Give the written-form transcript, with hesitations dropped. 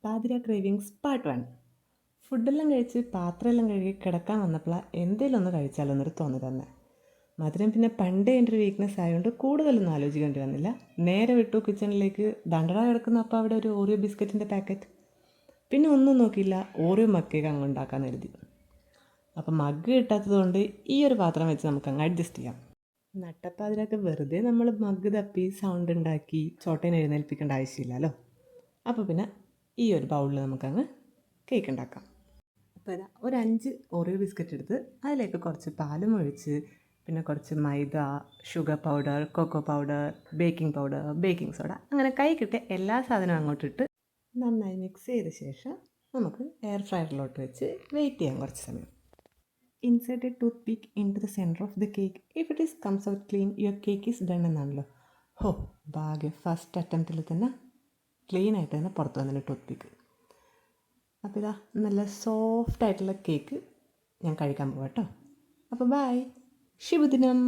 പാതിര cravings part 1. ഫുഡെല്ലാം കഴിച്ച് പാത്രമെല്ലാം കഴുകി കിടക്കാൻ വന്നപ്പോൾ എന്തെങ്കിലും ഒന്ന് കഴിച്ചാലോ എന്നൊരു തോന്നി തന്നെ. മധുരം പിന്നെ പണ്ടേ എൻ്റെ ഒരു വീക്ക്നെസ് ആയതുകൊണ്ട് കൂടുതലൊന്നും ആലോചിക്കേണ്ടി വന്നില്ല. നേരെ വിട്ടു കിച്ചണിലേക്ക്. ദണ്ടട കിടക്കുന്ന അപ്പോൾ അവിടെ ഒരു ഓറിയോ ബിസ്ക്കറ്റിൻ്റെ പാക്കറ്റ്. പിന്നെ ഒന്നും നോക്കിയില്ല, ഓറിയോ മഗ് കേക്ക് അങ്ങ് ഉണ്ടാക്കാമെന്ന് എഴുതി. അപ്പം മഗ് കിട്ടാത്തതുകൊണ്ട് ഈ ഒരു പാത്രം വെച്ച് നമുക്ക് അങ്ങ് അഡ്ജസ്റ്റ് ചെയ്യാം. നട്ടപ്പാതിരൊക്കെ വെറുതെ നമ്മൾ മഗ് തപ്പി സൗണ്ട് ഉണ്ടാക്കി ചോട്ടേനെ എഴുന്നേൽപ്പിക്കേണ്ട ആവശ്യമില്ലല്ലോ. അപ്പോൾ പിന്നെ ഈ ഒരു ബൗളിൽ നമുക്കങ്ങ് കേക്ക് ഉണ്ടാക്കാം. അപ്പോൾ ഇതാ ഒരു 5 ഓറിയോ ബിസ്ക്കറ്റ് എടുത്ത് അതിലേക്ക് കുറച്ച് പാലും ഒഴിച്ച് പിന്നെ കുറച്ച് maida, sugar powder, cocoa powder, baking powder, baking soda, അങ്ങനെ കൈ കിട്ടിയ എല്ലാ സാധനവും അങ്ങോട്ടിട്ട് നന്നായി മിക്സ് ചെയ്ത ശേഷം നമുക്ക് എയർ ഫ്രയറിലോട്ട് വെച്ച് വെയിറ്റ് ചെയ്യാം കുറച്ച് സമയം. Insert a toothpick into the center of the cake. If it is comes out clean your cake is done എന്നാണല്ലോ. ഭാഗ്യം, ഫസ്റ്റ് അറ്റംപ്റ്റിൽ തന്നെ ക്ലീൻ ആയിട്ട് തന്നെ പുറത്ത് വന്നിട്ട് ടൂത്ത് പിക്ക്. അപ്പോൾ ഇതാ നല്ല സോഫ്റ്റായിട്ടുള്ള കേക്ക് ഞാൻ കഴിക്കാൻ പോകാം കേട്ടോ. അപ്പോൾ ബൈ, ശുഭദിനം.